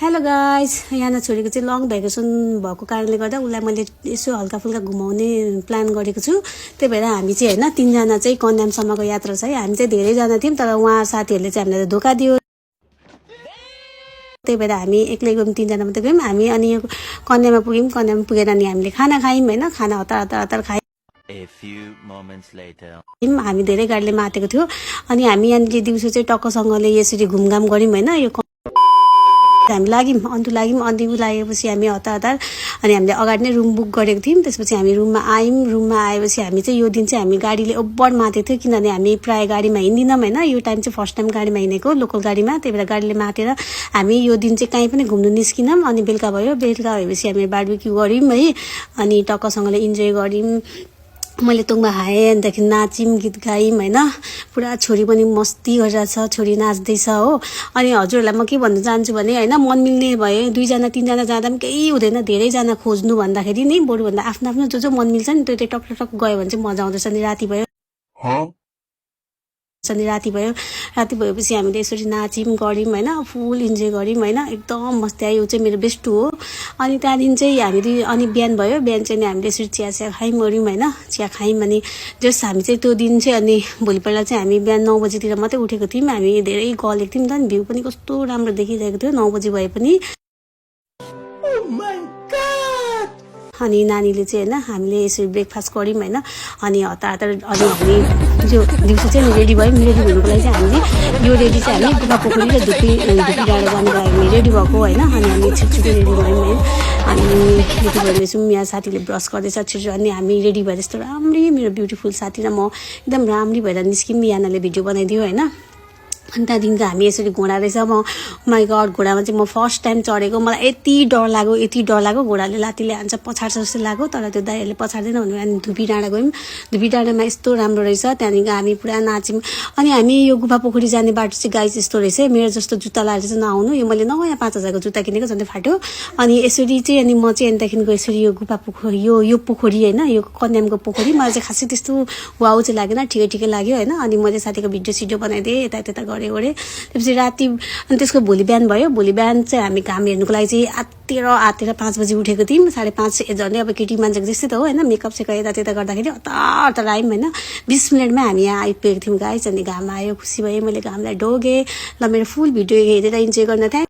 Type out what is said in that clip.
Hello guys, यहाँ छोरीको चाहिँ लङ भ्याकेसन भएको कारणले गर्दा उसलाई मैले यसो हल्का फुल्का घुमाउने प्लान गरेको छु। त्यही भएर हामी चाहिँ हैन तीनजना चाहिँ कन्यामसम्मको यात्रा छ है। हामी चाहिँ धेरैजना थियौँ तर उहाँ साथीहरूले चाहिँ हामीलाई धोका दियो। त्यही भएर हामी एक्लै गयौँ, तीनजना मात्रै गयौँ हामी। अनि कन्यामा पुग्यौँ, कन्यामा पुगेर अनि हामीले खाना खायौँ हैन। खाना हतार हतार हतार खायौँ। हामी धेरै गाडीले मातेको थियो। अनि हामी यहाँनिर दिउँसो चाहिँ टक्कसँगले यसरी घुमघाम गऱ्यौँ हैन। यो हामी लाग्यौँ, अन्त लागेपछि हामी हतार हतार अनि हामीले अगाडि नै रुम बुक गरेको थियौँ। त्यसपछि हामी रुममा आयौँ। रुममा आएपछि हामी चाहिँ यो दिन चाहिँ हामी गाडीले ओभर मातेको थियो, किनभने हामी प्रायः गाडीमा हिँड्दिनौँ हैन। यो टाइम चाहिँ फर्स्ट टाइम गाडीमा हिँडेको, लोकल गाडीमा। त्यही भएर गाडीले मातेर हामी यो दिन चाहिँ कहीँ पनि घुम्नु निस्किनौँ। अनि बेलुका भयो, बेलुका भएपछि हामी बारबेक्यू गऱ्यौँ है। अनि टक्कसँगले इन्जोय गऱ्यौँ। मैले तुङमा खाएँ, अन्तखेरि नाच्यौँ, गीत गायौँ हैन। पुरा छोरी पनि मस्ती गरिरहेछ, छोरी नाच्दैछ हो। अनि हजुरहरूलाई म के भन्न चाहन्छु भने हैन, मन मिल्ने भए दुईजना तीनजना जाँदा पनि केही हुँदैन। धेरैजना खोज्नु भन्दाखेरि नि बरुभन्दा आफ्नो आफ्नो जो मन मिल्छ नि त्यो टक टक गयो भने चाहिँ मजा आउँदैछ। नि राति भयो, राति भएपछि हामीले यसरी नाच्यौँ गऱ्यौँ हैन। फुल इन्जोय गऱ्यौँ हैन। एकदम मस्ती आयो। यो चाहिँ मेरो बेस्ट टु हो। अनि त्यहाँदेखि चाहिँ हामी अनि बिहान भयो, बिहान चाहिँ हामीले यसरी चिया खायौँ गऱ्यौँ हैन। चिया खायौँ अनि जस्ट हामी चाहिँ त्यो दिन चाहिँ अनि भोलिपल्ट चाहिँ हामी बिहान 9 बजीतिर मात्रै उठेको थियौँ। हामी धेरै गलेको थियौँ नि त। भ्यू पनि कस्तो राम्रो देखिरहेको थियो 9 बजी भए पनि। अनि नानीले चाहिँ हैन हामीले यसरी ब्रेकफास्ट गऱ्यौँ हैन। अनि हतार हतार अनि हामी जो दिउँसो चाहिँ रेडी भयौँ। रेडी हुनुको लागि चाहिँ हामीले यो रेडी चाहिँ हामी गुफा पोखरी र धुपी डाँडा जानुको लागि हामी रेडी भएको होइन। अनि हामी छिटछिटो रेडी भयौँ है। अनि रेडी भइरहेछौँ, यहाँ साथीले ब्रस गर्दैछ छिटो। अनि हामी रेडी भएर यस्तो राम्रै मेरो ब्युटिफुल साथी र म एकदम राम्री भएर निस्क्यौँ। यानाले भिडियो बनाइदियो होइन। अनि त्यहाँदेखिको हामी यसरी घोडा रहेछ। माई गड, घोडामा चाहिँ म फर्स्ट टाइम चढेको। मलाई यति डर लाग्यो घोडाले लात्तीले हान्छ पछाड्छ जस्तो लाग्यो। तर त्यो दाइहरूले पछाड्दैन भनेर हामी धुपी डाँडा गयौँ। धुपी डाँडामा यस्तो राम्रो रहेछ। त्यहाँदेखिको हामी पुरा नाच्यौँ। अनि हामी यो गुफा पोखरी जाने बाटो चाहिँ गाइस यस्तो रहेछ। मेरो जस्तो जुत्ता लगाएर चाहिँ नआउनु। यो मैले नयाँ 5000 को जुत्ता किनेको, झन् फाट्यो। अनि यसरी चाहिँ अनि म चाहिँ त्यहाँदेखिको यसरी यो गुफा पोखरी यो पोखरी होइन, यो कन्यामको पोखरी मलाई चाहिँ खासै त्यस्तो वाउ चाहिँ लागेन, ठिकै लाग्यो होइन। अनि मैले साथीको भिडियो सिडियो बनाइदिएँ, यता गरे। त्यसपछि राति अनि त्यसको भोलि बिहान भयो। भोलि बिहान चाहिँ हामी घाम हेर्नुको लागि चाहिँ आतेर 5 बजी उठेको थियौँ। 5:30 झन्डै अब केटी मान्छेको जस्तै त हो होइन। मेकअप सेकअप यता गर्दाखेरि हतार आयौँ होइन। 20 मिनटमा हामी यहाँ आइपुगेको थियौँ गाइस। अनि घाम आयो, खुसी भएँ। मैले घामलाई ढोगेँ। ल मेरो फुल भिडियो हेरेर इन्जोय गर्न